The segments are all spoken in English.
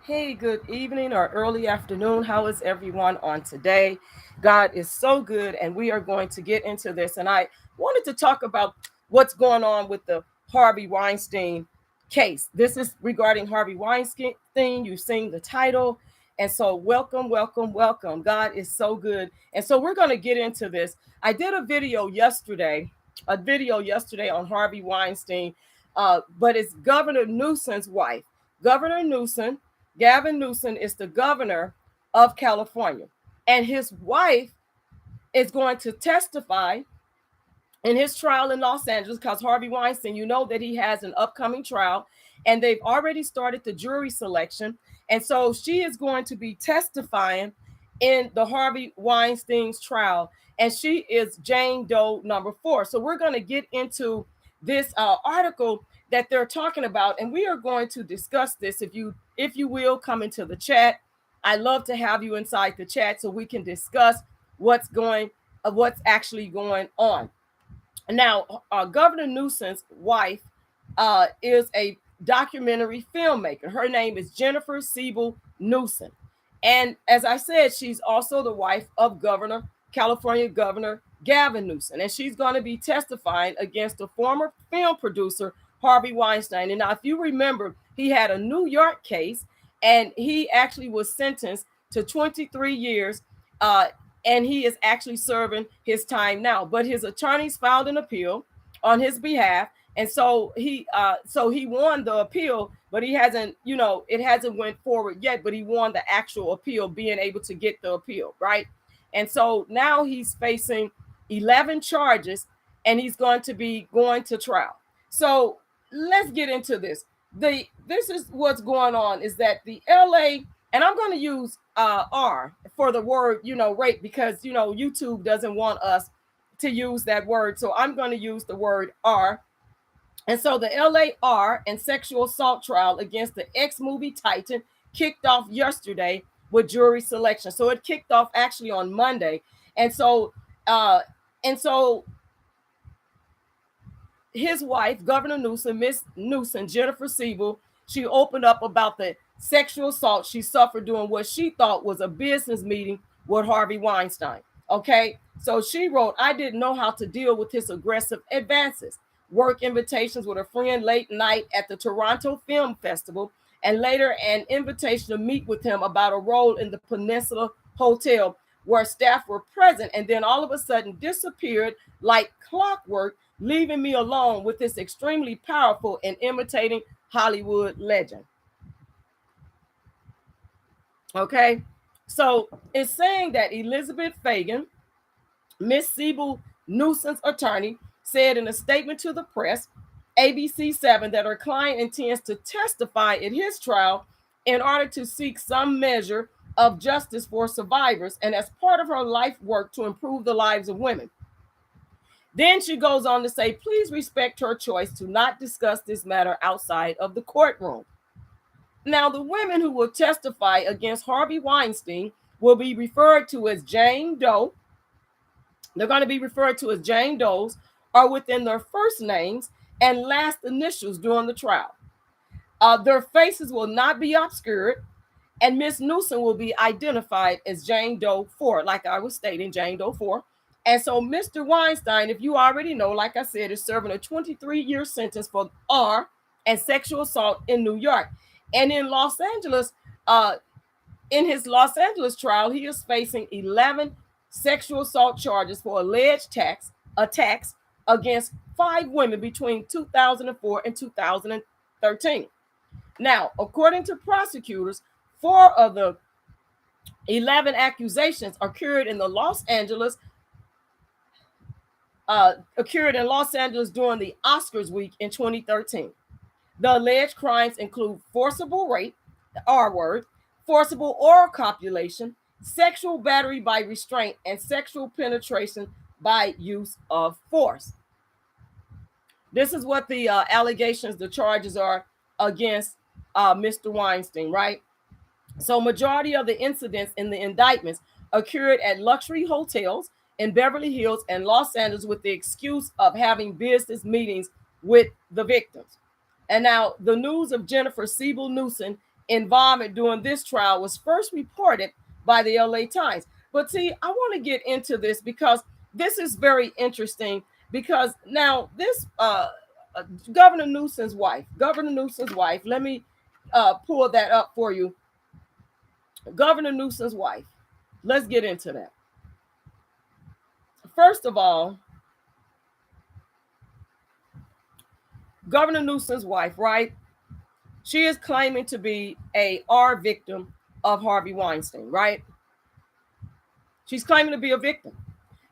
Hey, good evening or early afternoon. How is everyone on today? God is so good, and we are going to get into this. And I wanted to talk about what's going on with the Harvey Weinstein case. This is regarding Harvey Weinstein. You've seen the title. And so, welcome, welcome, welcome. God is so good. And so, we're going to get into this. I did a video yesterday on Harvey Weinstein, but it's Governor Newsom's wife. Governor Newsom, Gavin Newsom, is the governor of California, and his wife is going to testify in his trial in Los Angeles because Harvey Weinstein, you know that he has an upcoming trial, and they've already started the jury selection. And so she is going to be testifying in the Harvey Weinstein's trial, and she is Jane Doe number 4. So we're going to get into this article that they're talking about, and we are going to discuss this. If you will, come into the chat. I love to have you inside the chat so we can discuss what's actually going on. Now, Governor Newsom's wife is a documentary filmmaker. Her name is Jennifer Siebel Newsom. And as I said, she's also the wife of California Governor Gavin Newsom. And she's going to be testifying against the former film producer, Harvey Weinstein. And now, if you remember, he had a New York case, and he actually was sentenced to 23 years and he is actually serving his time now. But his attorneys filed an appeal on his behalf, and so he won the appeal, but he hasn't, it hasn't went forward yet. But he won the actual appeal, being able to get the appeal, right? And so now he's facing 11 charges, and he's going to be going to trial. So let's get into this. This is what's going on, is that the LA, and I'm going to use R for the word, rape, because, YouTube doesn't want us to use that word. So I'm going to use the word R. And so the LAR and sexual assault trial against the ex-movie titan kicked off yesterday with jury selection. So it kicked off actually on Monday. And so his wife, Governor Newsom, Miss Newsom, Jennifer Siebel, she opened up about the sexual assault she suffered during what she thought was a business meeting with Harvey Weinstein. Okay, so she wrote, "I didn't know how to deal with his aggressive advances. Work invitations with a friend late night at the Toronto Film Festival, and later an invitation to meet with him about a role in the Peninsula Hotel where staff were present, and then all of a sudden disappeared like clockwork, leaving me alone with this extremely powerful and imitating Hollywood legend." Okay, so it's saying that Elizabeth Fagan, Miss Siebel Newsom's attorney, said in a statement to the press, ABC7, that her client intends to testify at his trial in order to seek some measure of justice for survivors and as part of her life work to improve the lives of women. Then she goes on to say, please respect her choice to not discuss this matter outside of the courtroom. Now, the women who will testify against Harvey Weinstein will be referred to as Jane Doe. They're going to be referred to as Jane Does, or within their first names and last initials during the trial. Their faces will not be obscured, and Miss Newsom will be identified as Jane Doe 4, like I was stating, Jane Doe 4. And so Mr. Weinstein, if you already know, like I said, is serving a 23-year sentence for R and sexual assault in New York. And in Los Angeles, in his Los Angeles trial, he is facing 11 sexual assault charges for alleged attacks against 5 women between 2004 and 2013. Now, according to prosecutors, 4 of the 11 accusations occurred in Los Angeles during the Oscars week in 2013. The alleged crimes include forcible rape, the R word, forcible oral copulation, sexual battery by restraint, and sexual penetration by use of force. This is what the allegations, the charges are against Mr. Weinstein, right? So majority of the incidents in the indictments occurred at luxury hotels in Beverly Hills and Los Angeles with the excuse of having business meetings with the victims. And now the news of Jennifer Siebel Newsom involvement during this trial was first reported by the LA Times. But see, I want to get into this because this is very interesting, because now this Governor Newsom's wife, let me pull that up for you. Governor Newsom's wife. Let's get into that. First of all, Governor Newsom's wife, right? She is claiming to be a R victim of Harvey Weinstein, right? She's claiming to be a victim.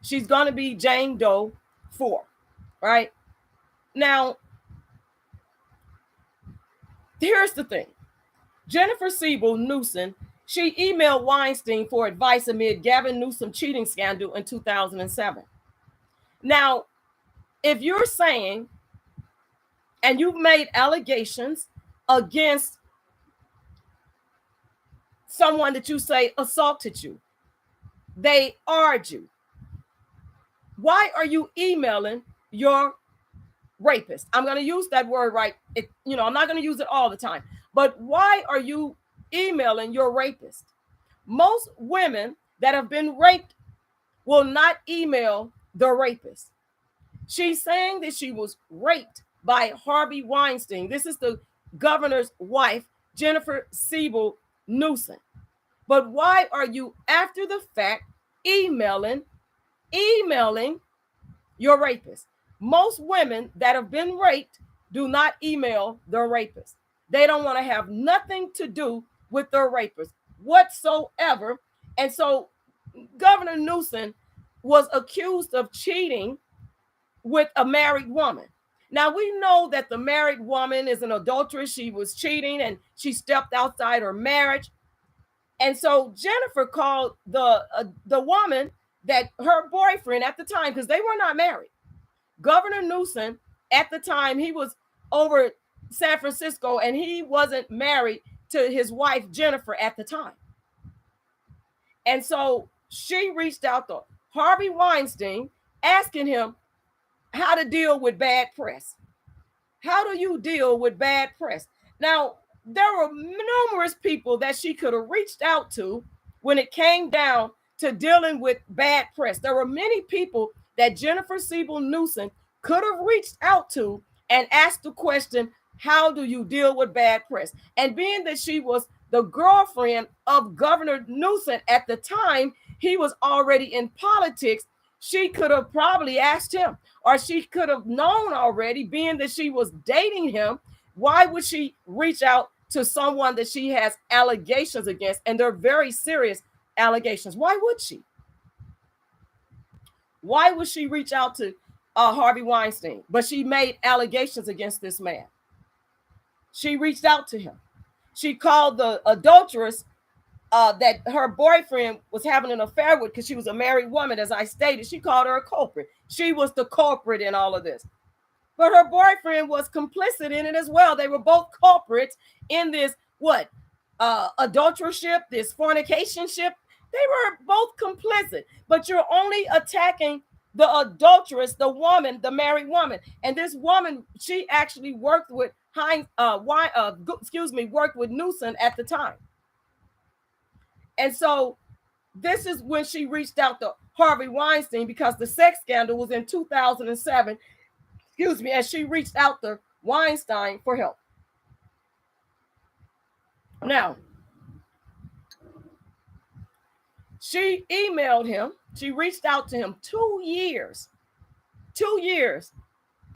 She's going to be Jane Doe 4, right? Now, here's the thing. Jennifer Siebel Newsom, she emailed Weinstein for advice amid Gavin Newsom cheating scandal in 2007. Now, if you're saying, and you've made allegations against someone that you say assaulted you, they arred you, why are you emailing your rapist? I'm going to use that word, right? I'm not going to use it all the time, but why are you emailing your rapist? Most women that have been raped will not email the rapist. She's saying that she was raped by Harvey Weinstein. This is the governor's wife, Jennifer Siebel Newsom. But why are you, after the fact, emailing your rapist? Most women that have been raped do not email their rapist. They don't want to have nothing to do with their rapist whatsoever. And so Governor Newsom was accused of cheating with a married woman. Now, we know that the married woman is an adulteress. She was cheating and she stepped outside her marriage. And so Jennifer called the woman, that her boyfriend at the time, because they were not married. Governor Newsom, at the time, he was over San Francisco and he wasn't married to his wife, Jennifer, at the time. And so she reached out to Harvey Weinstein, asking him how to deal with bad press. How do you deal with bad press? Now, there were numerous people that she could have reached out to when it came down to dealing with bad press. There were many people that Jennifer Siebel Newsom could have reached out to and asked the question, how do you deal with bad press? And being that she was the girlfriend of Governor Newsom at the time, he was already in politics. She could have probably asked him, or she could have known already, being that she was dating him. Why would she reach out to someone that she has allegations against? And they're very serious allegations. Why would she? Why would she reach out to Harvey Weinstein? But she made allegations against this man. She reached out to him. She called the adulteress that her boyfriend was having an affair with, because she was a married woman, as I stated. She called her a culprit. She was the culprit in all of this. But her boyfriend was complicit in it as well. They were both culprits in this, adultership, this fornicationship. They were both complicit. But you're only attacking the adulteress, the woman, the married woman. And this woman, she actually worked with worked with Newsom at the time. And so this is when she reached out to Harvey Weinstein, because the sex scandal was in 2007. And she reached out to Weinstein for help. Now, she emailed him. She reached out to him 2 years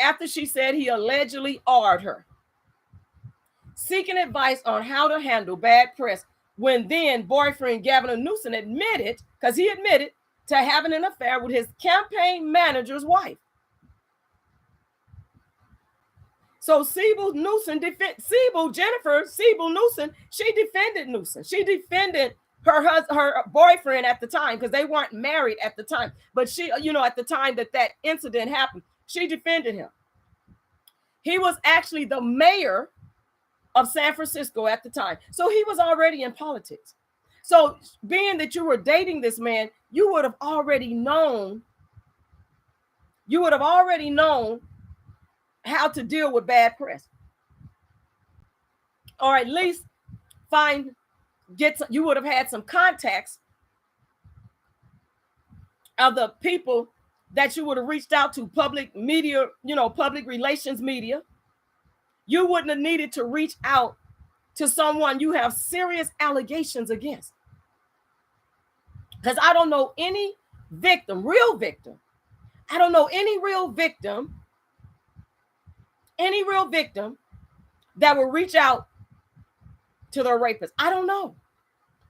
after she said he allegedly arred her, seeking advice on how to handle bad press, when then boyfriend Gavin Newsom admitted to having an affair with his campaign manager's wife. So Jennifer Siebel Newsom, she defended Newsom. She defended her boyfriend at the time, because they weren't married at the time. But she, at the time that incident happened, she defended him. He was actually the mayor of San Francisco at the time. So he was already in politics. So being that you were dating this man, you would have already known how to deal with bad press. Or at least you would have had some contacts of the people that you would have reached out to, public media, public relations media. You wouldn't have needed to reach out to someone you have serious allegations against. Because I don't know any real victim. I don't know any real victim that will reach out to their rapist. I don't know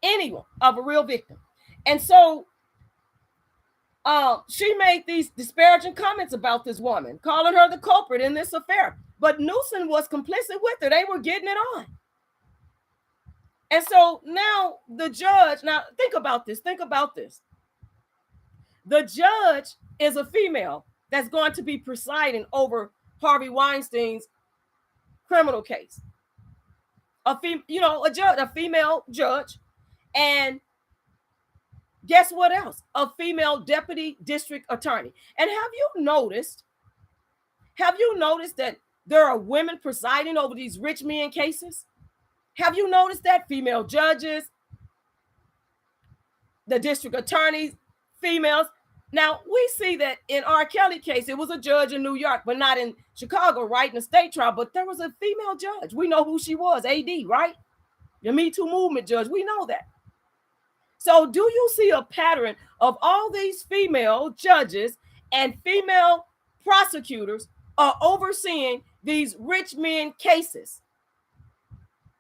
anyone of a real victim. And so she made these disparaging comments about this woman, calling her the culprit in this affair. But Newsom was complicit with her. They were getting it on. And so now the judge, think about this. The judge is a female that's going to be presiding over Harvey Weinstein's criminal case. A female judge. And guess what else? A female deputy district attorney. And have you noticed that there are women presiding over these rich men cases? Have you noticed that? Female judges, the district attorneys, females. Now, we see that in R. Kelly case, it was a judge in New York, but not in Chicago, right? In the state trial, but there was a female judge. We know who she was, AD, right? The Me Too movement judge, we know that. So do you see a pattern of all these female judges and female prosecutors are overseeing these rich men cases?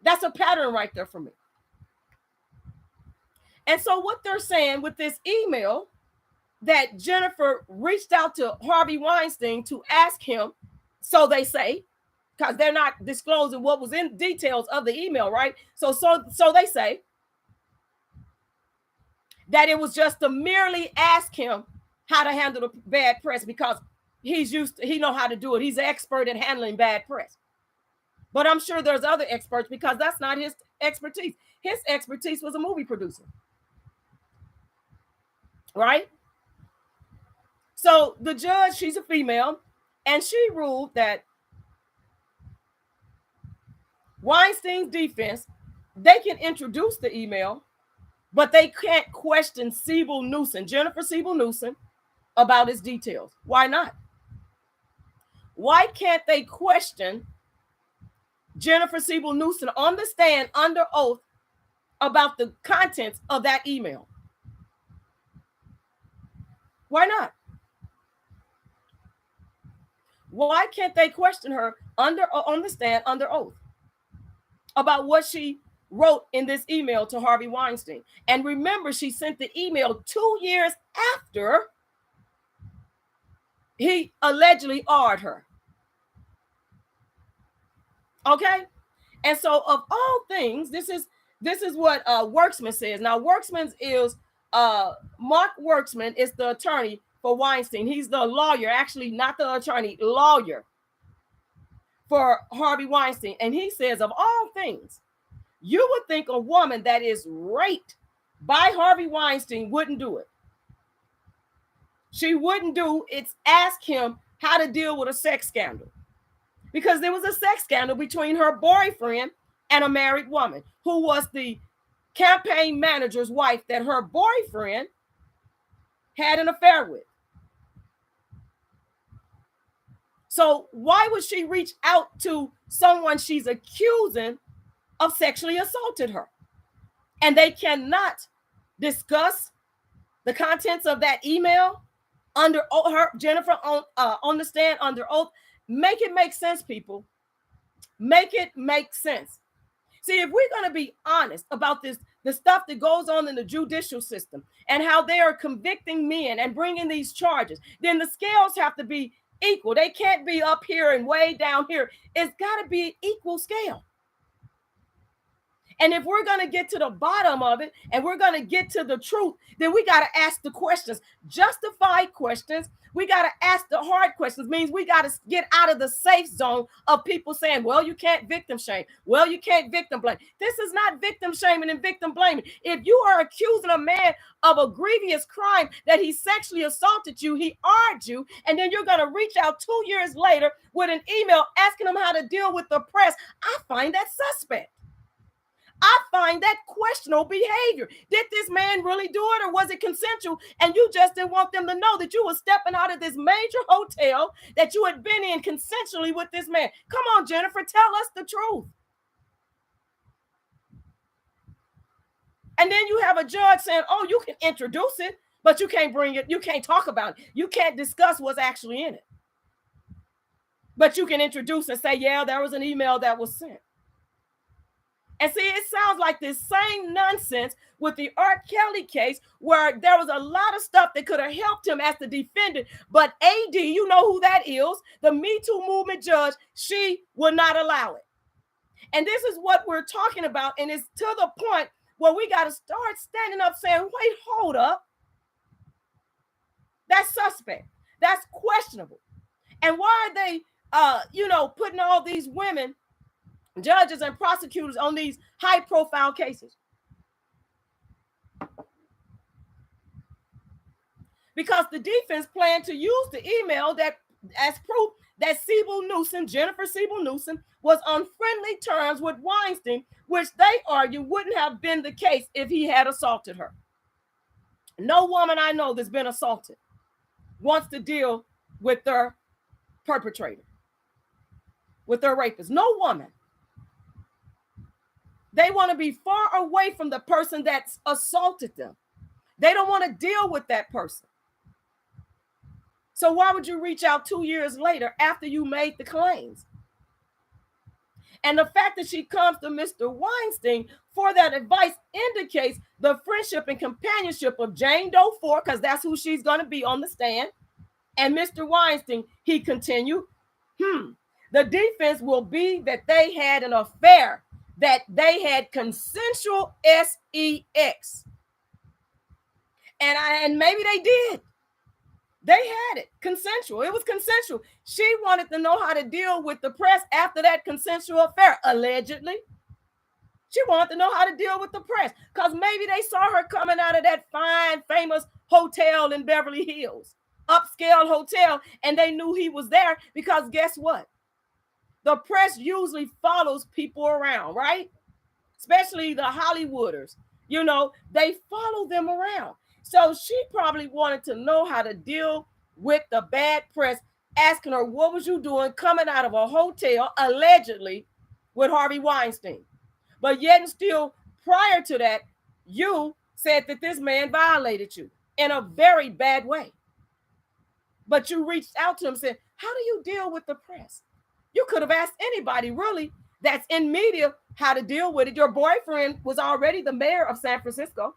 That's a pattern right there for me. And so what they're saying with this email that Jennifer reached out to Harvey Weinstein to ask him, so they say, because they're not disclosing what was in details of the email, right? So they say that it was just to merely ask him how to handle the bad press, because he know how to do it. He's an expert at handling bad press. But I'm sure there's other experts, because that's not his expertise. His expertise was a movie producer. Right? So the judge, she's a female, and she ruled that Weinstein's defense, they can introduce the email, but they can't question Jennifer Siebel Newsom, about its details. Why not? Why can't they question Jennifer Siebel Newsom on the stand under oath about the contents of that email? Why not? Why can't they question her on the stand under oath about what she wrote in this email to Harvey Weinstein? And remember, she sent the email 2 years after he allegedly awed her. Okay? And so of all things, this is what Worksman says. Now, Worksman is Mark Worksman is the attorney for Weinstein. He's the lawyer, actually not the attorney, lawyer for Harvey Weinstein. And he says, of all things, you would think a woman that is raped by Harvey Weinstein wouldn't do it. She wouldn't do it's ask him how to deal with a sex scandal. Because there was a sex scandal between her boyfriend and a married woman who was the campaign manager's wife that her boyfriend had an affair with. So why would she reach out to someone she's accusing of sexually assaulted her? And they cannot discuss the contents of that email under her, Jennifer, on the stand under oath. Make it make sense, people. Make it make sense. See, if we're going to be honest about this, the stuff that goes on in the judicial system and how they are convicting men and bringing these charges, then the scales have to be equal. They can't be up here and way down here. It's got to be an equal scale. And if we're going to get to the bottom of it and we're going to get to the truth, then we got to ask the questions, justified questions. We got to ask the hard questions. Means we got to get out of the safe zone of people saying, well, you can't victim shame. Well, you can't victim blame. This is not victim shaming and victim blaming. If you are accusing a man of a grievous crime that he sexually assaulted you, he arred you, and then you're going to reach out 2 years later with an email asking him how to deal with the press, I find that suspect. I find that questionable behavior. Did this man really do it, or was it consensual? And you just didn't want them to know that you were stepping out of this major hotel that you had been in consensually with this man. Come on, Jennifer, tell us the truth. And then you have a judge saying, oh, you can introduce it, but you can't bring it. You can't talk about it. You can't discuss what's actually in it. But you can introduce and say, yeah, there was an email that was sent. And see, it sounds like this same nonsense with the R. Kelly case, where there was a lot of stuff that could have helped him as the defendant. But AD, you know who that is, the Me Too movement judge, she will not allow it. And this is what we're talking about. And it's to the point where we got to start standing up saying, wait, hold up. That's suspect. That's questionable. And why are they, putting all these women, judges and prosecutors, on these high profile cases? Because the defense planned to use the email that as proof that Jennifer Siebel Newsom, was on friendly terms with Weinstein, which they argue wouldn't have been the case if he had assaulted her. No woman I know that's been assaulted wants to deal with their perpetrator, with their rapist. No woman. They want to be far away from the person that's assaulted them. They don't want to deal with that person. So why would you reach out 2 years later after you made the claims? And the fact that she comes to Mr. Weinstein for that advice indicates the friendship and companionship of Jane Doe 4, because that's who she's going to be on the stand, and Mr. Weinstein. He continued, the defense will be that they had an affair, that they had consensual sex. And maybe they did. They had it consensual. It was consensual. She wanted to know how to deal with the press after that consensual affair, allegedly. She wanted to know how to deal with the press because maybe they saw her coming out of that fine, famous hotel in Beverly Hills, upscale hotel, and they knew he was there because guess what? The press usually follows people around, right? Especially the Hollywooders. They follow them around. So she probably wanted to know how to deal with the bad press, asking her, what was you doing coming out of a hotel, allegedly, with Harvey Weinstein? But yet and still, prior to that, you said that this man violated you in a very bad way. But you reached out to him and said, how do you deal with the press? You could have asked anybody, really, that's in media how to deal with it. Your boyfriend was already the mayor of San Francisco.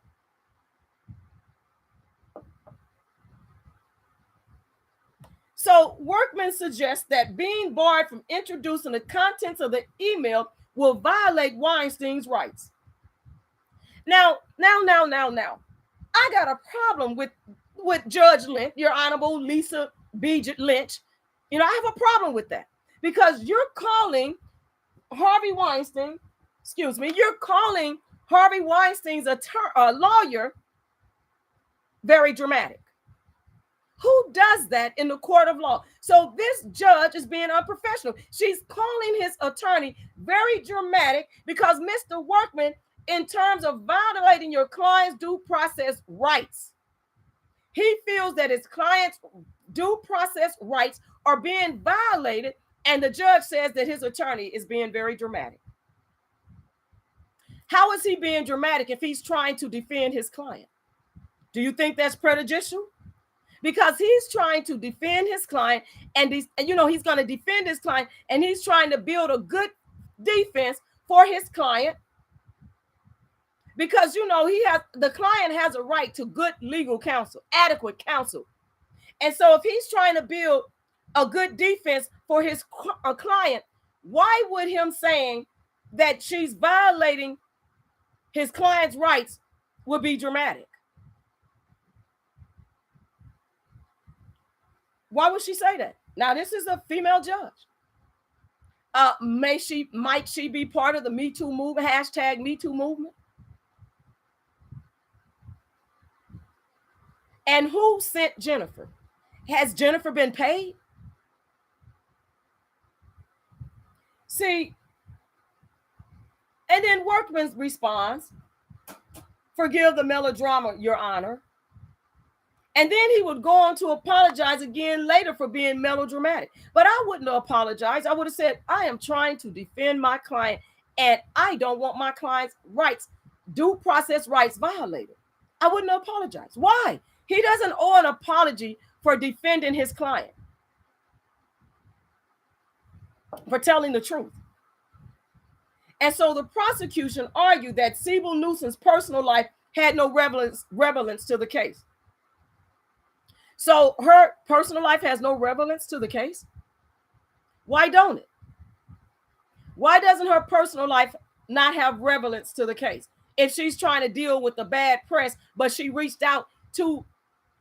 So Workman suggests that being barred from introducing the contents of the email will violate Weinstein's rights. Now. I got a problem with Judge Lynch, your Honorable Lisa B. Lynch. I have a problem with that because you're calling Harvey Weinstein, you're calling Harvey Weinstein's lawyer very dramatic. Who does that in the court of law? So this judge is being unprofessional. She's calling his attorney very dramatic because Mr. Workman, in terms of violating your client's due process rights, he feels that his client's due process rights are being violated, and the judge says that his attorney is being very dramatic. How is he being dramatic if he's trying to defend his client? Do you think that's prejudicial? Because he's trying to defend his client, and he's going to defend his client, and he's trying to build a good defense for his client. Because the client has a right to good legal counsel, adequate counsel. And so if he's trying to build a good defense for his client, why would him saying that she's violating his client's rights would be dramatic? Why would she say that? Now, this is a female judge. Might she be part of the Me Too movement, hashtag Me Too movement? And who sent Jennifer? Has Jennifer been paid? See, And then Workman responds, forgive the melodrama, Your Honor. And then he would go on to apologize again later for being melodramatic. But I wouldn't have apologized. I would have said, I am trying to defend my client, and I don't want my client's rights, due process rights, violated. I wouldn't have apologized. Why? He doesn't owe an apology for defending his client, for telling the truth. And so the prosecution argued that Siebel Newsom's personal life had no relevance to the case. So her personal life has no relevance to the case? Why don't it? Why doesn't her personal life not have relevance to the case? If she's trying to deal with the bad press, but she reached out to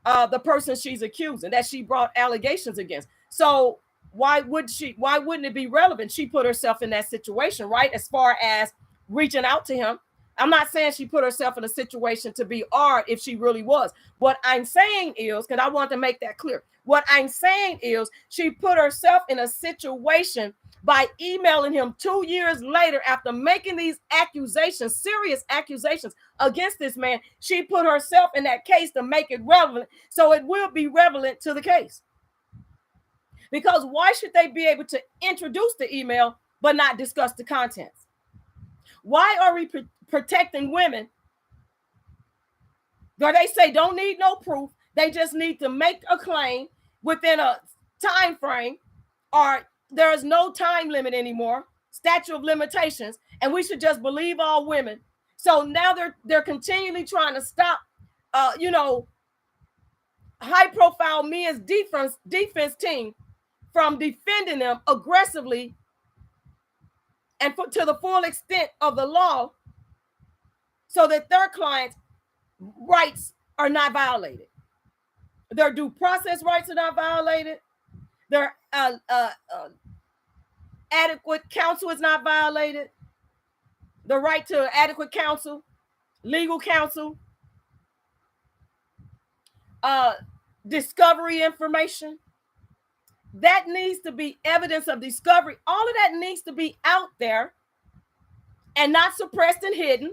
the person she's accusing, that she brought allegations against. So why wouldn't it be relevant? She put herself in that situation, right? As far as reaching out to him. I'm not saying she put herself in a situation to be art if she really was. What I'm saying is, because I want to make that clear, what I'm saying is she put herself in a situation by emailing him 2 years later after making these accusations, serious accusations against this man. She put herself in that case to make it relevant, so it will be relevant to the case. Because why should they be able to introduce the email but not discuss the contents? Why are we protecting women? Where they say don't need no proof, they just need to make a claim within a time frame, or there is no time limit anymore, statute of limitations, and we should just believe all women. So now they're continually trying to stop, high-profile men's defense team from defending them aggressively and to the full extent of the law, so that their clients' rights are not violated. Their due process rights are not violated. Their adequate counsel is not violated. The right to adequate counsel, legal counsel, discovery information. That needs to be evidence of discovery. All of that needs to be out there and not suppressed and hidden.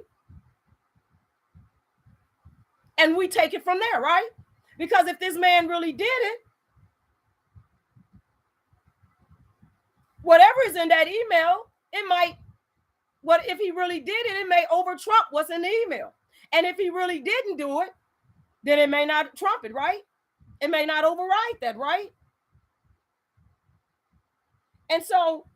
And we take it from there, right? Because if this man really did it, whatever is in that email, if he really did it, it may over trump what's in the email. And if he really didn't do it, then it may not trump it, right? It may not override that, right? And so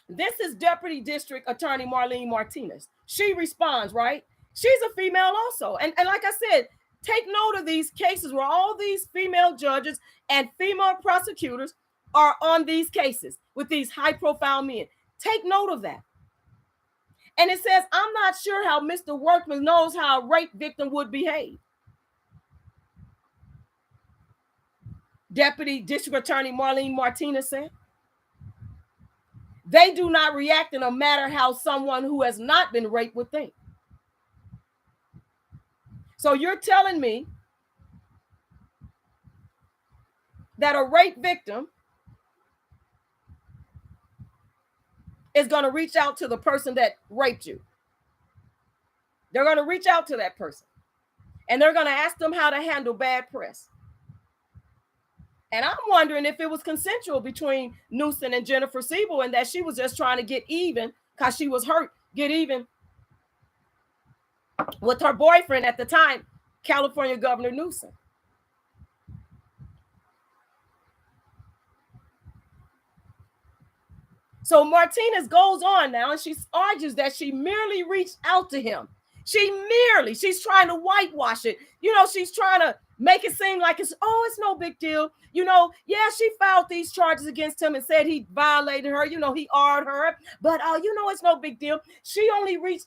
this is Deputy District Attorney Marlene Martinez. She responds, right? She's a female also. And like I said, take note of these cases where all these female judges and female prosecutors are on these cases with these high-profile men. Take note of that. And it says, I'm not sure how Mr. Workman knows how a rape victim would behave. Deputy District Attorney Marlene Martinez said, they do not react in a matter how someone who has not been raped would think. So you're telling me that a rape victim is going to reach out to the person that raped you. They're going to reach out to that person, and they're going to ask them how to handle bad press. And I'm wondering if it was consensual between Newsom and Jennifer Siebel, and that she was just trying to get even because she was hurt, get even with her boyfriend at the time, California Governor Newsom. So Martinez goes on now, and she argues that she merely reached out to him. She's trying to whitewash it. She's trying to make it seem like it's no big deal. Yeah, she filed these charges against him and said he violated her. He R'd her, but it's no big deal. She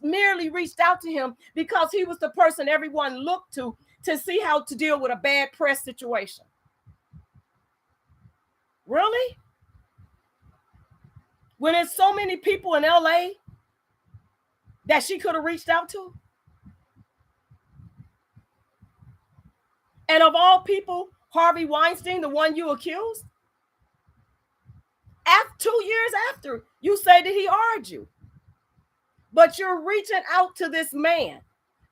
merely reached out to him because he was the person everyone looked to see how to deal with a bad press situation. Really? When there's so many people in LA that she could have reached out to? And of all people, Harvey Weinstein, the one you accused, 2 years after, you say that he R'd you. But you're reaching out to this man,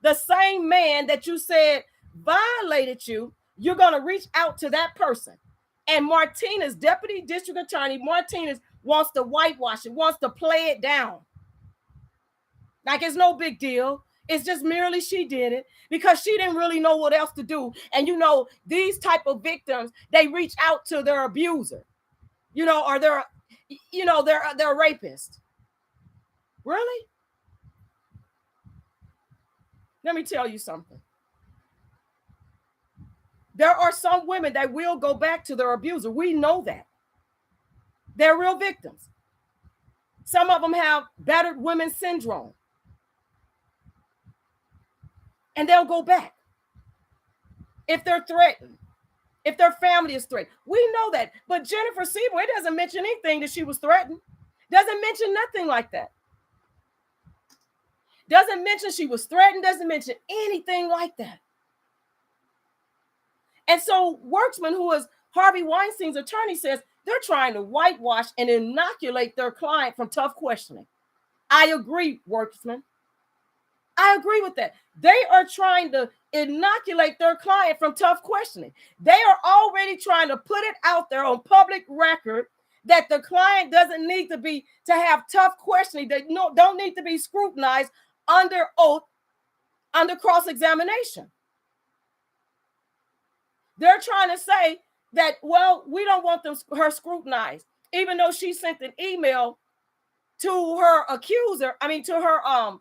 the same man that you said violated you. You're going to reach out to that person. And Martinez, Deputy District Attorney Martinez, wants to whitewash it, wants to play it down. Like it's no big deal. It's just merely she did it because she didn't really know what else to do. And you know, these type of victims, they reach out to their abuser, you know, or their, you know, they're rapist. Really? Let me tell you something. There are some women that will go back to their abuser. We know that. They're real victims. Some of them have battered women syndrome. And they'll go back if they're threatened, if their family is threatened. We know that. But Jennifer Siebel, it doesn't mention anything that she was threatened. Doesn't mention nothing like that. Doesn't mention she was threatened. Doesn't mention anything like that. And so Worksman, who is Harvey Weinstein's attorney, says they're trying to whitewash and inoculate their client from tough questioning. I agree, Worksman. I agree with that. They are trying to inoculate their client from tough questioning. They are already trying to put it out there on public record that the client doesn't need to have tough questioning. They don't need to be scrutinized under oath, under cross-examination. They're trying to say that, well, we don't want her scrutinized, even though she sent an email to her accuser, to her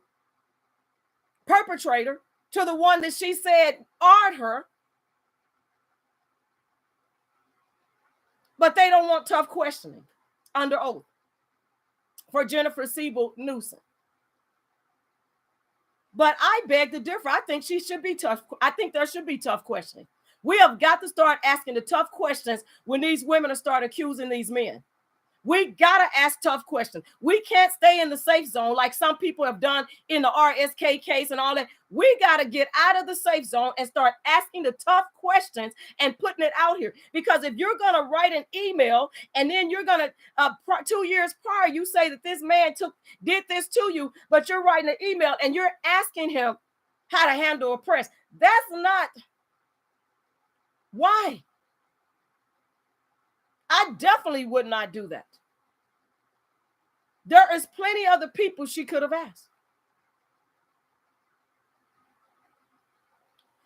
perpetrator, to the one that she said arred her. But they don't want tough questioning under oath for Jennifer Siebel Newsom. But I beg to differ. I think she should be tough. I think there should be tough questioning. We have got to start asking the tough questions when these women start accusing these men. We got to ask tough questions. We can't stay in the safe zone like some people have done in the RSK case and all that. We got to get out of the safe zone and start asking the tough questions and putting it out here. Because if you're going to write an email and then you're going to, 2 years prior, you say that this man did this to you, but you're writing an email and you're asking him how to handle a press. That's not. Why? I definitely would not do that. There is plenty other people she could have asked.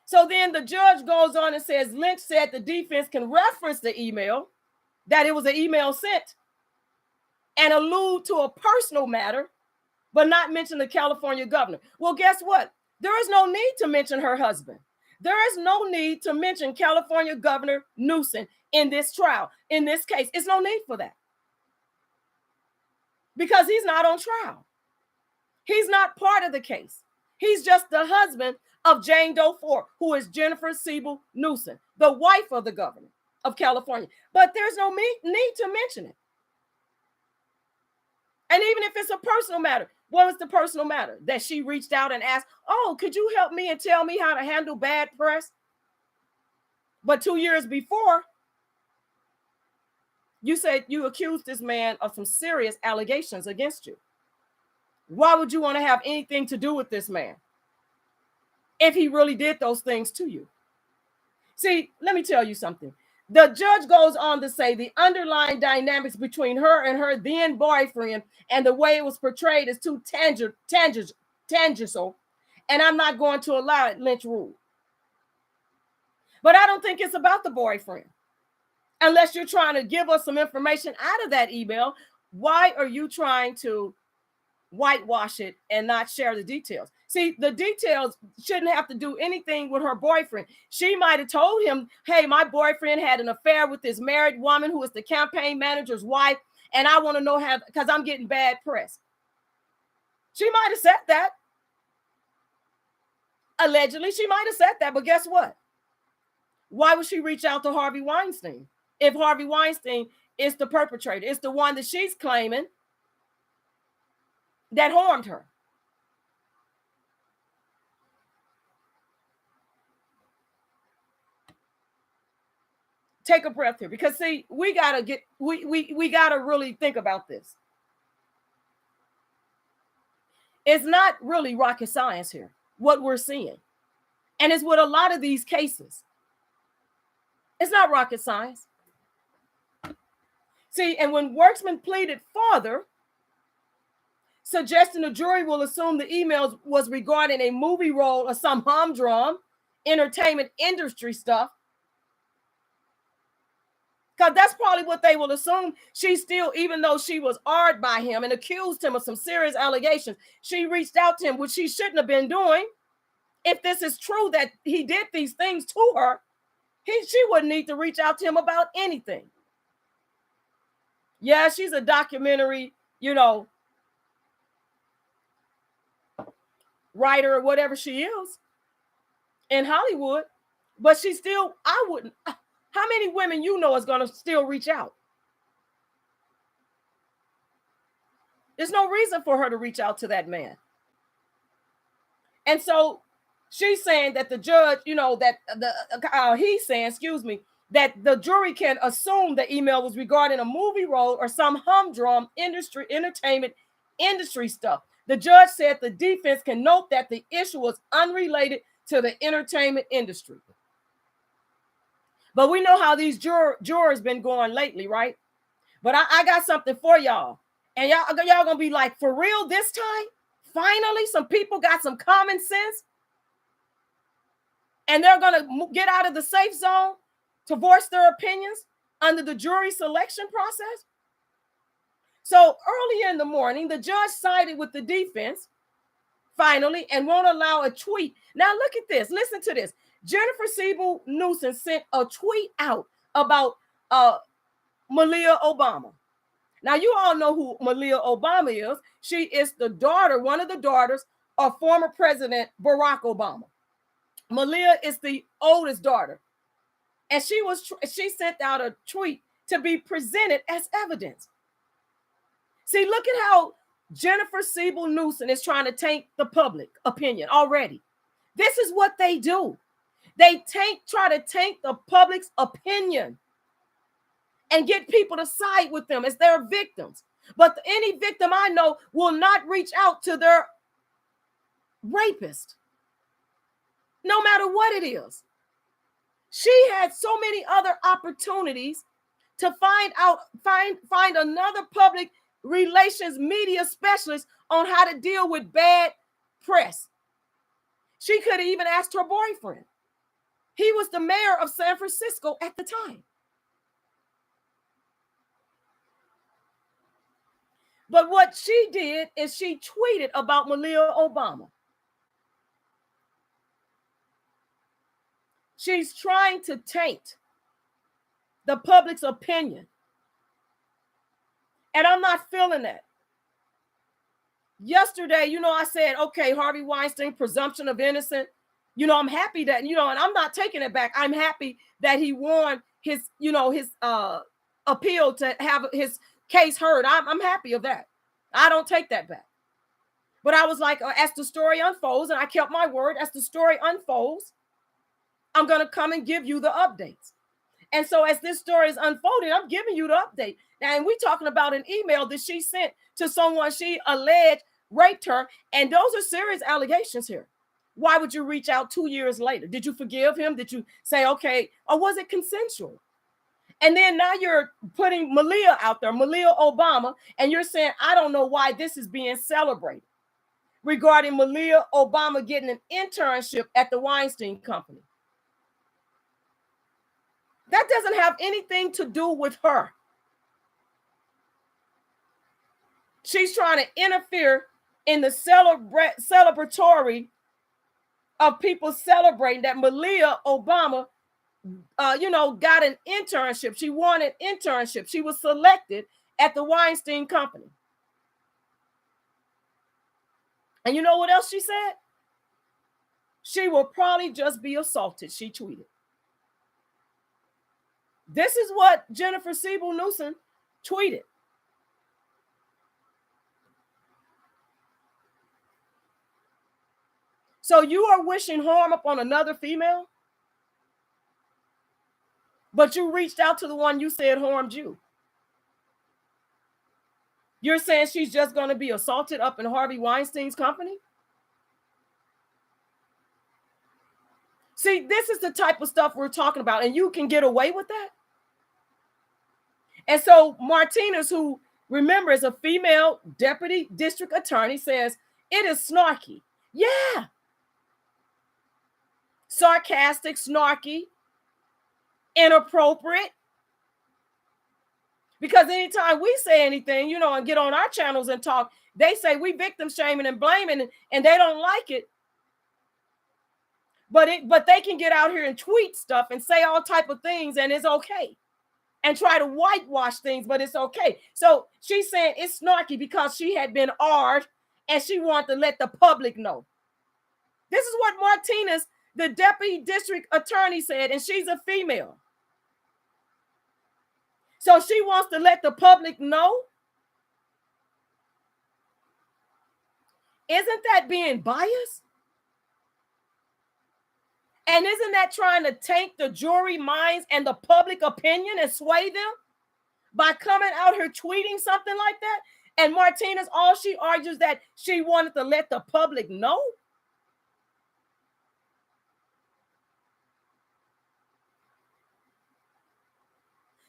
So then the judge goes on and says, Lynch said the defense can reference the email, that it was an email sent, and allude to a personal matter, but not mention the California governor. Well, guess what? There is no need to mention her husband. There is no need to mention California Governor Newsom in this trial. In this case, it's no need for that. Because he's not on trial. He's not part of the case. He's just the husband of Jane Doe Ford, who is Jennifer Siebel Newsom, the wife of the governor of California. But there's no need to mention it. And even if it's a personal matter, what was the personal matter? That she reached out and asked, oh, could you help me and tell me how to handle bad press? But 2 years before, you said you accused this man of some serious allegations against you. Why would you want to have anything to do with this man if he really did those things to you? See, let me tell you something. The judge goes on to say the underlying dynamics between her and her then boyfriend and the way it was portrayed is too tangential, and I'm not going to allow it, Lynch ruled. But I don't think it's about the boyfriend. Unless you're trying to give us some information out of that email, why are you trying to whitewash it and not share the details? See, the details shouldn't have to do anything with her boyfriend. She might have told him, hey, my boyfriend had an affair with this married woman who is the campaign manager's wife, and I want to know how, because I'm getting bad press. She might have said that. Allegedly, she might have said that, but guess what? Why would she reach out to Harvey Weinstein if Harvey Weinstein is the perpetrator? It's the one that she's claiming that harmed her. Take a breath here, because see, we gotta really think about this. It's not really rocket science here, what we're seeing. And it's with a lot of these cases. It's not rocket science. See, and when Worksman pleaded further, suggesting the jury will assume the emails was regarding a movie role or some humdrum entertainment industry stuff, because that's probably what they will assume. She still, even though she was awed by him and accused him of some serious allegations, she reached out to him, which she shouldn't have been doing. If this is true that he did these things to her, she wouldn't need to reach out to him about anything. Yeah, she's a documentary, writer or whatever she is in Hollywood, but she still, I wouldn't. How many women is going to still reach out? There's no reason for her to reach out to that man. And so she's saying that the judge, he's saying, that the jury can assume the email was regarding a movie role or some humdrum entertainment industry stuff. The judge said the defense can note that the issue was unrelated to the entertainment industry. But we know how these jurors been going lately, right? But I got something for y'all. And y'all gonna be like, for real this time? Finally, some people got some common sense. And they're gonna get out of the safe zone to voice their opinions under the jury selection process. So earlier in the morning, the judge sided with the defense, finally, and won't allow a tweet. Now look at this. Listen to this. Jennifer Siebel Newsom sent a tweet out about Malia Obama. Now, you all know who Malia Obama is. She is the daughter, one of the daughters of former President Barack Obama. Malia is the oldest daughter. And she sent out a tweet to be presented as evidence. See, look at how Jennifer Siebel Newsom is trying to taint the public opinion already. This is what they do. They try to taint the public's opinion and get people to side with them as their victims. But any victim I know will not reach out to their rapist, no matter what it is. She had so many other opportunities to find another public relations media specialist on how to deal with bad press. She could have even asked her boyfriend. He was the mayor of San Francisco at the time. But what she did is she tweeted about Malia Obama. She's trying to taint the public's opinion. And I'm not feeling that. Yesterday, I said, okay, Harvey Weinstein, presumption of innocence. I'm happy that, and I'm not taking it back. I'm happy that he won his appeal to have his case heard. I'm happy of that. I don't take that back. But I was like, as the story unfolds, and I kept my word, as the story unfolds, I'm going to come and give you the updates. And so as this story is unfolding, I'm giving you the update. Now, and we're talking about an email that she sent to someone she alleged raped her. And those are serious allegations here. Why would you reach out 2 years later? Did you forgive him? Did you say, okay, or was it consensual? And then now you're putting Malia out there, Malia Obama, and you're saying, I don't know why this is being celebrated regarding Malia Obama getting an internship at the Weinstein Company. That doesn't have anything to do with her. She's trying to interfere in the celebratory of people celebrating that Malia Obama, got an internship. She won an internship. She was selected at the Weinstein Company. And you know what else she said? She will probably just be assaulted, she tweeted. This is what Jennifer Siebel Newsom tweeted. So you are wishing harm upon another female, but you reached out to the one you said harmed you. You're saying she's just going to be assaulted up in Harvey Weinstein's company? See, this is the type of stuff we're talking about, and you can get away with that. And so Martinez, who, remember, is a female deputy district attorney, says it is snarky. Yeah. Sarcastic, snarky, inappropriate. Because anytime we say anything, you know, and get on our channels and talk, they say we victim shaming and blaming, and they don't like it. But they can get out here and tweet stuff and say all type of things, and it's okay. And try to whitewash things, but it's okay. So she's saying it's snarky because she had been AR'd and she wanted to let the public know. This is what Martinez, the deputy district attorney, said, and she's a female. So she wants to let the public know. Isn't that being biased? And isn't that trying to tank the jury minds and the public opinion and sway them by coming out here tweeting something like that? And Martinez, all she argues that she wanted to let the public know.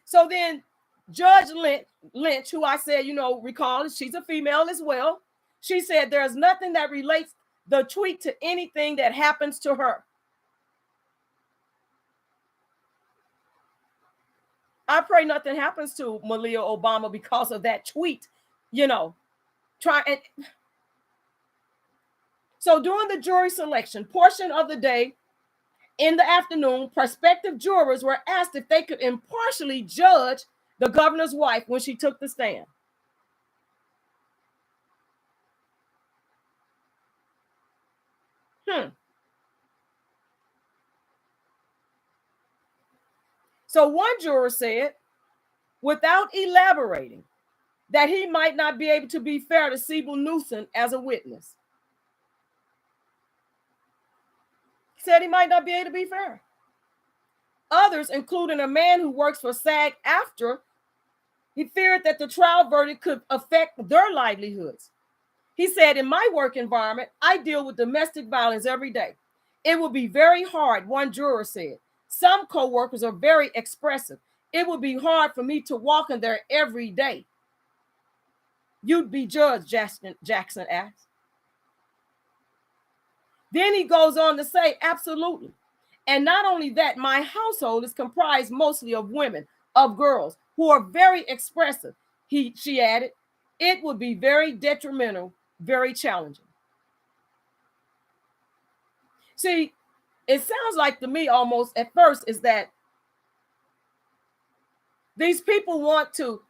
So then Judge Lynch, who I said, you know, recall, she's a female as well. She said there's nothing that relates the tweet to anything that happens to her. I pray nothing happens to Malia Obama because of that tweet, you know. So during the jury selection portion of the day, in the afternoon, prospective jurors were asked if they could impartially judge the governor's wife when she took the stand. So one juror said, without elaborating, that he might not be able to be fair to Siebel Newsom as a witness. He said he might not be able to be fair. Others, including a man who works for SAG-AFTRA, he feared that the trial verdict could affect their livelihoods. He said, in my work environment, I deal with domestic violence every day. It will be very hard, one juror said. Some co-workers are very expressive. It would be hard for me to walk in there every day. You'd be judged, Jackson asked. Then he goes on to say, absolutely. And not only that, my household is comprised mostly of women, of girls who are very expressive. She added, it would be very detrimental, very challenging. See, it sounds like to me almost at first is that these people want to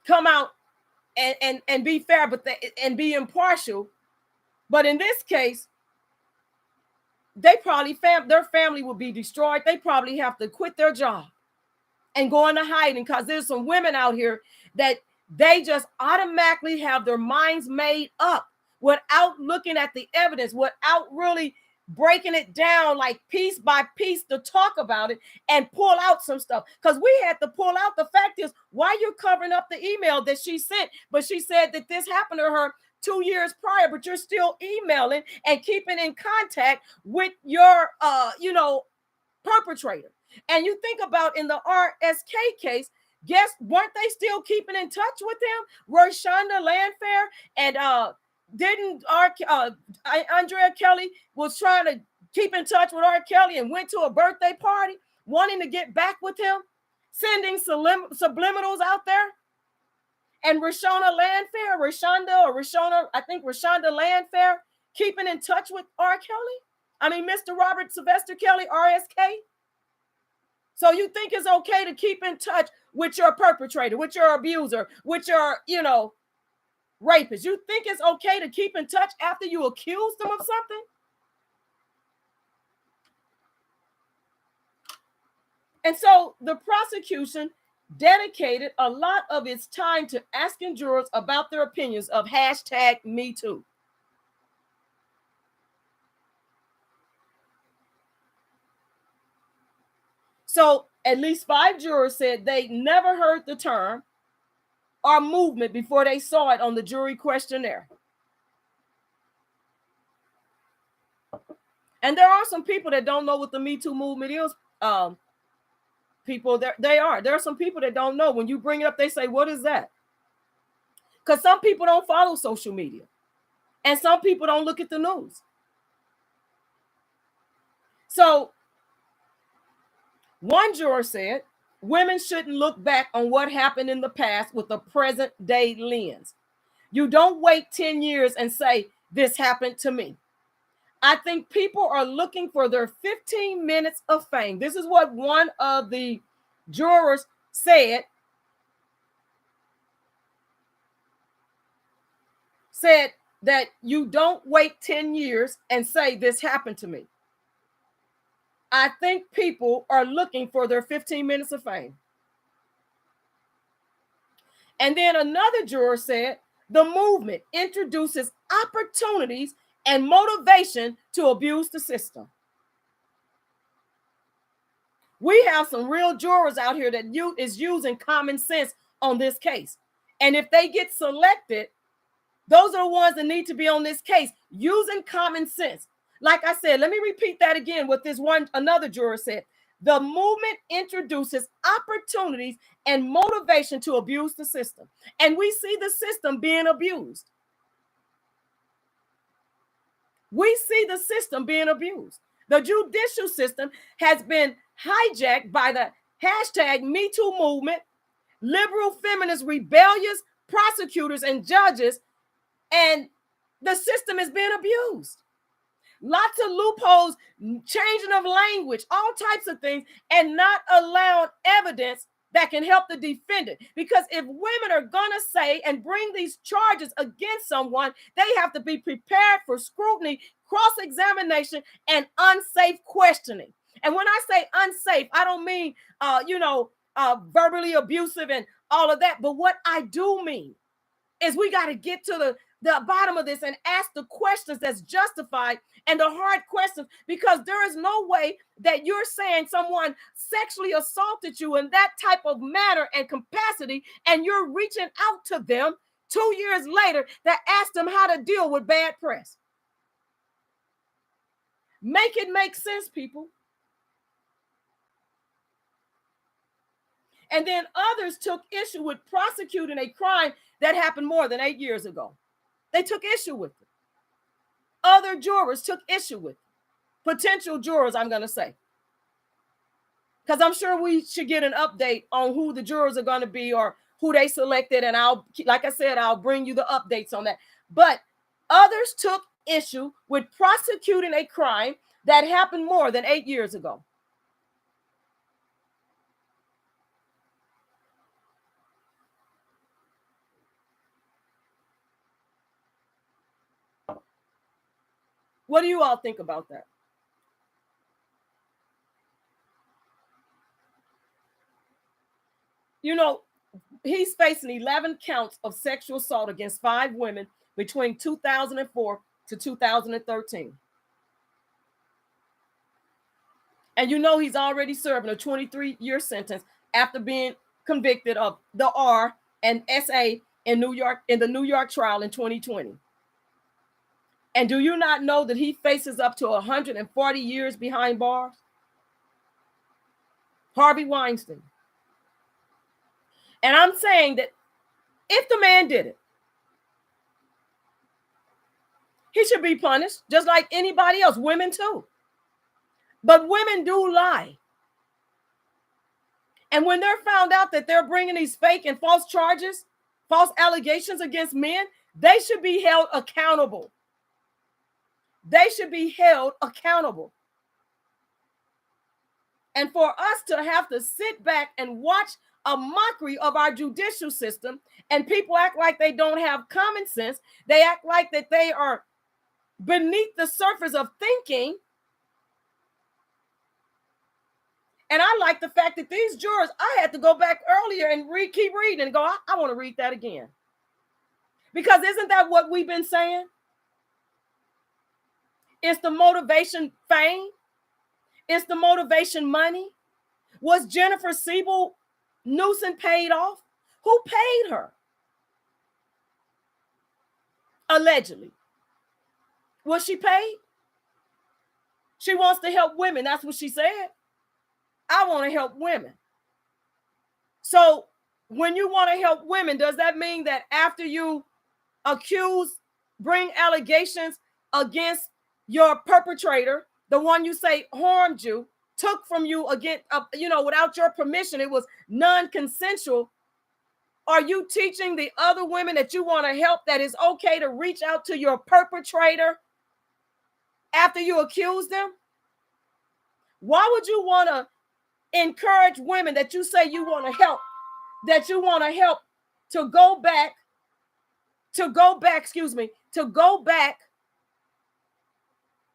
come out and be fair, and be impartial. But in this case, they probably their family will be destroyed. They probably have to quit their job and go into hiding, because there's some women out here that they just automatically have their minds made up without looking at the evidence, without really breaking it down like piece by piece to talk about it and pull out some stuff. Because we had to pull out, the fact is, why you're covering up the email that she sent, but she said that this happened to her 2 years prior, but you're still emailing and keeping in contact with your perpetrator. And you think about in the RSK case, weren't they still keeping in touch with him? Rashonda Landfair and Andrea Kelly was trying to keep in touch with R. Kelly and went to a birthday party wanting to get back with him, sending subliminals out there. And Rashonda Landfair keeping in touch with R. Kelly. Mr. Robert Sylvester Kelly, RSK. So you think it's okay to keep in touch with your perpetrator, with your abuser, with your, rapist? You think it's okay to keep in touch after you accuse them of something? And so the prosecution dedicated a lot of its time to asking jurors about their opinions of #MeToo. So at least 5 jurors said they never heard the term or movement before they saw it on the jury questionnaire. And there are some people that don't know what the Me Too movement is. People, there are some people that don't know. When you bring it up, they say, what is that? Because some people don't follow social media. And some people don't look at the news. So one juror said, women shouldn't look back on what happened in the past with a present day lens. You don't wait 10 years and say, this happened to me. I think people are looking for their 15 minutes of fame. This is what one of the jurors said that you don't wait 10 years and say, this happened to me. I think people are looking for their 15 minutes of fame. And then another juror said, the movement introduces opportunities and motivation to abuse the system. We have some real jurors out here that is using common sense on this case. And if they get selected, those are the ones that need to be on this case, using common sense. Like I said, let me repeat that again, what another juror said. The movement introduces opportunities and motivation to abuse the system. And we see the system being abused. We see the system being abused. The judicial system has been hijacked by the hashtag Me Too movement, liberal feminist rebellious prosecutors and judges, and the system is being abused. Lots of loopholes, changing of language, all types of things, and not allowed evidence that can help the defendant. Because if women are going to say and bring these charges against someone, they have to be prepared for scrutiny, cross-examination, and unsafe questioning. And when I say unsafe, I don't mean, verbally abusive and all of that. But what I do mean is we got to get to the bottom of this and ask the questions that's justified and the hard questions, because there is no way that you're saying someone sexually assaulted you in that type of manner and capacity, and you're reaching out to them 2 years later to ask them how to deal with bad press. Make it make sense, people. And then others took issue with prosecuting a crime that happened more than 8 years ago. They took issue with it. Other jurors took issue with it. Potential jurors, I'm going to say. Because I'm sure we should get an update on who the jurors are going to be or who they selected. And like I said, I'll bring you the updates on that. But others took issue with prosecuting a crime that happened more than 8 years ago. What do you all think about that? You know, he's facing 11 counts of sexual assault against 5 women between 2004 to 2013. And you know he's already serving a 23-year sentence after being convicted of the R and SA in New York, in the New York trial in 2020. And do you not know that he faces up to 140 years behind bars? Harvey Weinstein. And I'm saying that if the man did it, he should be punished just like anybody else, women too. But women do lie. And when they're found out that they're bringing these fake and false charges, false allegations against men, they should be held accountable. They should be held accountable. And for us to have to sit back and watch a mockery of our judicial system, and people act like they don't have common sense, they act like that they are beneath the surface of thinking. And I like the fact that these jurors, I had to go back earlier and keep reading and go, I want to read that again. Because isn't that what we've been saying? It's the motivation fame. It's the motivation money. Was Jennifer Siebel Newsom paid off? Who paid her? Allegedly. Was she paid? She wants to help women. That's what she said. I want to help women. So when you want to help women, does that mean that after you bring allegations against your perpetrator, the one you say harmed you, took from you again, without your permission, it was non-consensual. Are you teaching the other women that you want to help that it's okay to reach out to your perpetrator after you accuse them? Why would you want to encourage women that you say you want to help, to go back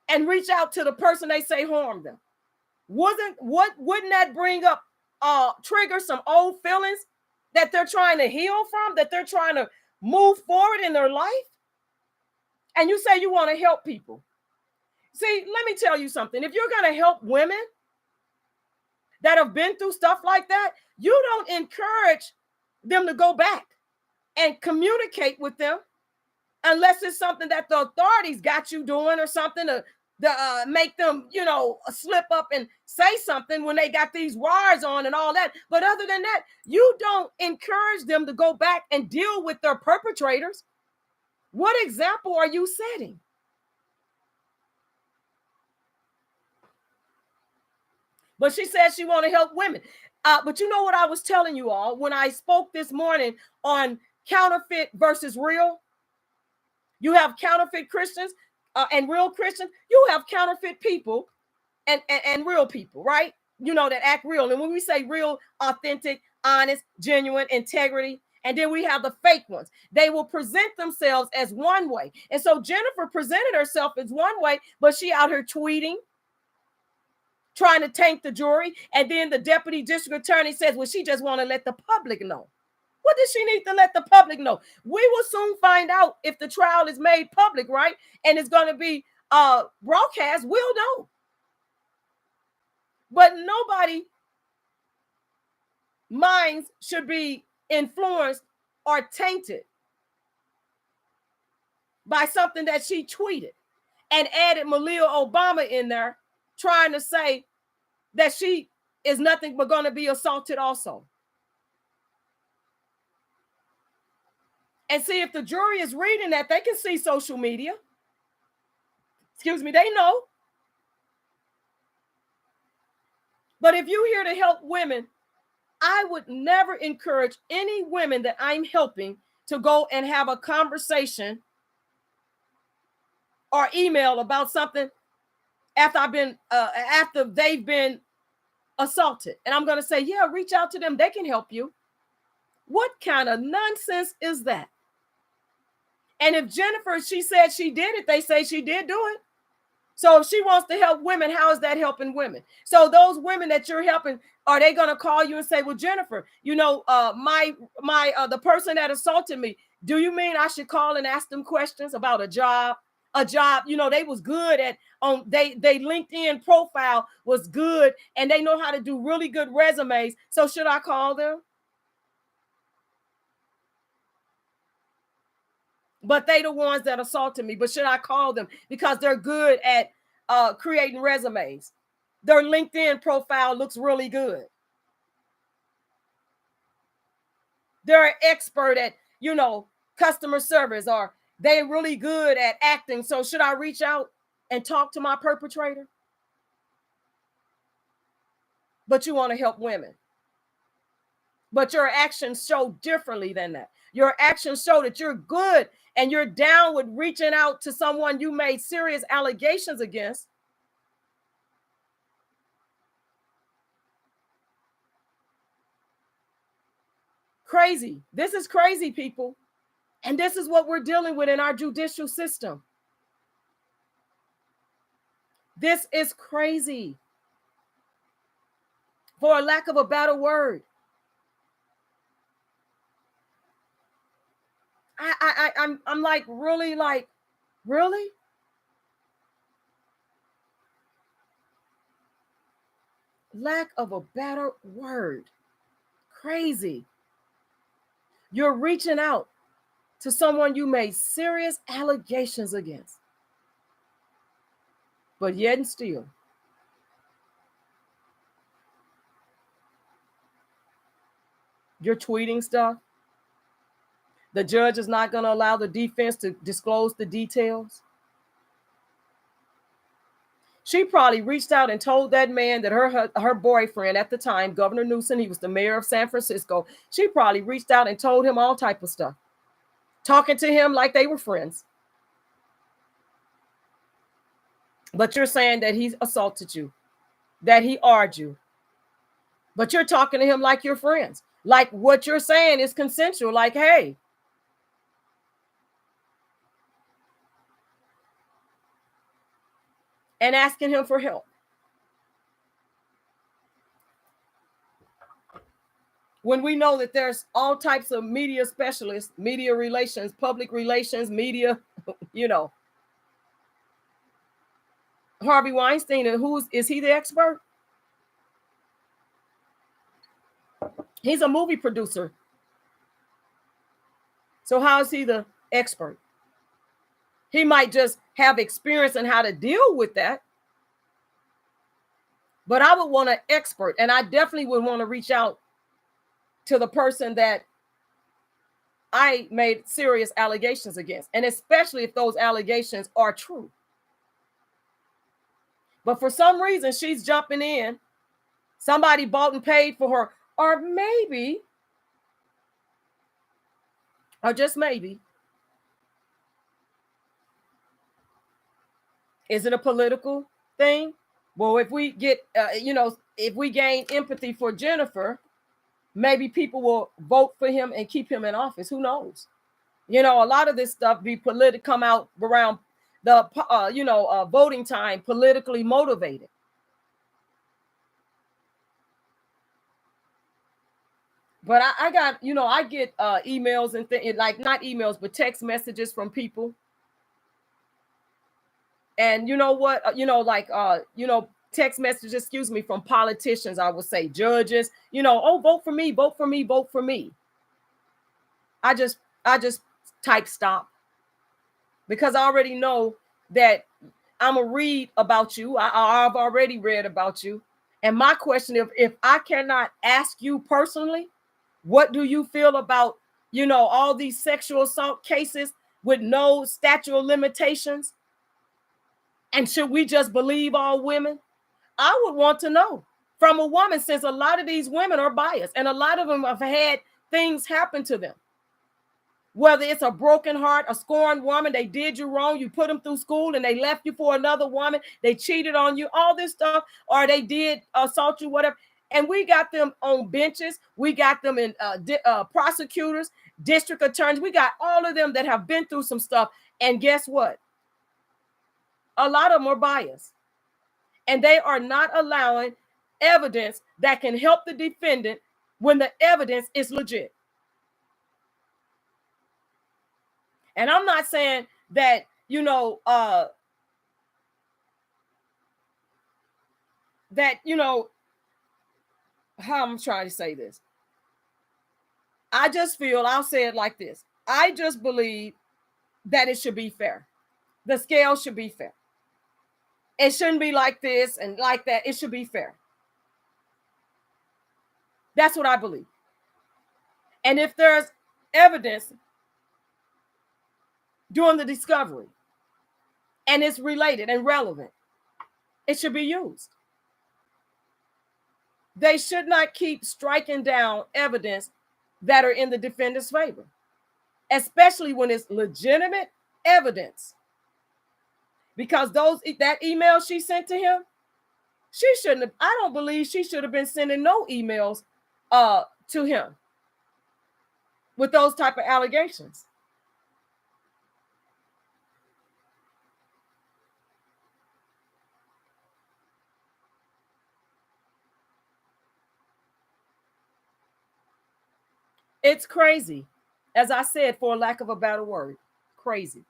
and reach out to the person they say harmed them? Wouldn't that bring up trigger some old feelings that they're trying to heal from, that they're trying to move forward in their life? And you say you want to help people. See, let me tell you something. If you're going to help women that have been through stuff like that, you don't encourage them to go back and communicate with them unless it's something that the authorities got you doing or something to make them, slip up and say something when they got these wires on and all that. But other than that, you don't encourage them to go back and deal with their perpetrators. What example are you setting? But she said she want to help women. But you know what I was telling you all when I spoke this morning on counterfeit versus real? You have counterfeit Christians and real Christians. You have counterfeit people and real people, right? That act real. And when we say real, authentic, honest, genuine, integrity, and then we have the fake ones. They will present themselves as one way. And so Jennifer presented herself as one way, but she out here tweeting, trying to tank the jury. And then the deputy district attorney says, well, she just want to let the public know. What does she need to let the public know? We will soon find out if the trial is made public, right? And it's going to be broadcast. We'll know. But nobody minds should be influenced or tainted by something that she tweeted and added Malia Obama in there, trying to say that she is nothing but going to be assaulted also. And see, if the jury is reading that, they can see social media. They know. But if you're here to help women, I would never encourage any women that I'm helping to go and have a conversation or email about something after they've been assaulted. And I'm going to say, yeah, reach out to them. They can help you. What kind of nonsense is that? And if Jennifer, she said she did it, they say she did do it. So if she wants to help women, how is that helping women? So those women that you're helping, are they going to call you and say, well, Jennifer, the person that assaulted me, do you mean I should call and ask them questions about a job? They was good at they LinkedIn profile was good and they know how to do really good resumes. So should I call them? But they the ones that assaulted me. But should I call them because they're good at creating resumes? Their LinkedIn profile looks really good. They're an expert at, customer service, or they're really good at acting. So should I reach out and talk to my perpetrator? But you want to help women. But your actions show differently than that. Your actions show that you're good and you're down with reaching out to someone you made serious allegations against. Crazy. This is crazy, people. And this is what we're dealing with in our judicial system. This is crazy. For a lack of a better word. I'm like, really? lack of a better word, crazy. You're reaching out to someone you made serious allegations against. But yet and still, you're tweeting stuff. The judge is not going to allow the defense to disclose the details. She probably reached out and told that man that her boyfriend at the time, Governor Newsom, he was the mayor of San Francisco. She probably reached out and told him all type of stuff, talking to him like they were friends. But you're saying that he assaulted you, that he argued you. But you're talking to him like you're friends. Like what you're saying is consensual. Like, hey. And asking him for help. When we know that there's all types of media specialists, media relations, public relations, media, Harvey Weinstein, and is he the expert? He's a movie producer. So how is he the expert? He might just have experience in how to deal with that. But I would want an expert, and I definitely would want to reach out to the person that I made serious allegations against, and especially if those allegations are true. But for some reason, she's jumping in. Somebody bought and paid for her, or maybe, or just maybe, is it a political thing? Well, if we get, if we gain empathy for Jennifer, maybe people will vote for him and keep him in office. Who knows? A lot of this stuff come out around the, voting time, politically motivated. But I got, I get emails and things, like not emails, but text messages from people. And you know what, text messages, from politicians, I would say, judges, oh, vote for me, vote for me, vote for me. I just type stop, because I already know that I'm going to read about you. I've already read about you. And my question, if I cannot ask you personally, what do you feel about, all these sexual assault cases with no statute of limitations? And should we just believe all women? I would want to know from a woman, since a lot of these women are biased and a lot of them have had things happen to them. Whether it's a broken heart, a scorned woman, they did you wrong, you put them through school and they left you for another woman, they cheated on you, all this stuff, or they did assault you, whatever. And we got them on benches. We got them in prosecutors, district attorneys. We got all of them that have been through some stuff. And guess what? A lot of them are biased. And they are not allowing evidence that can help the defendant when the evidence is legit. And I'm not saying that, how I'm trying to say this. I just feel, I'll say it like this. I just believe that it should be fair. The scale should be fair. It shouldn't be like this and like that. It should be fair. That's what I believe. And if there's evidence during the discovery and it's related and relevant, it should be used. They should not keep striking down evidence that are in the defendant's favor, especially when it's legitimate evidence. Because that email she sent to him, she shouldn't have, I don't believe she should have been sending no emails to him with those type of allegations. It's crazy. As I said, for lack of a better word, crazy.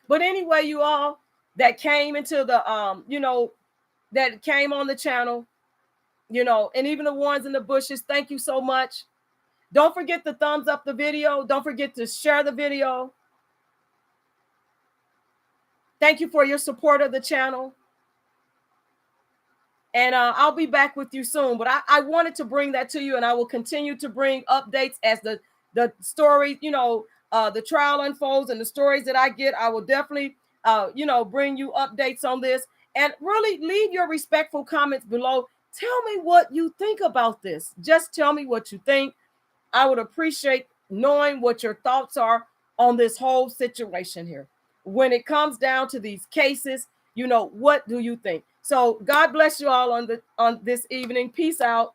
But anyway, you all that came into the, that came on the channel, you know, and even the ones in the bushes, thank you so much. Don't forget to thumbs up the video. Don't forget to share the video. Thank you for your support of the channel. And I'll be back with you soon. But I wanted to bring that to you, and I will continue to bring updates as the story, you know, the trial unfolds and the stories that I get. I will definitely, you know, bring you updates on this. And really leave your respectful comments below. Tell me what you think about this. Just tell me what you think. I would appreciate knowing what your thoughts are on this whole situation here. When it comes down to these cases, you know, what do you think? So God bless you all on this evening. Peace out.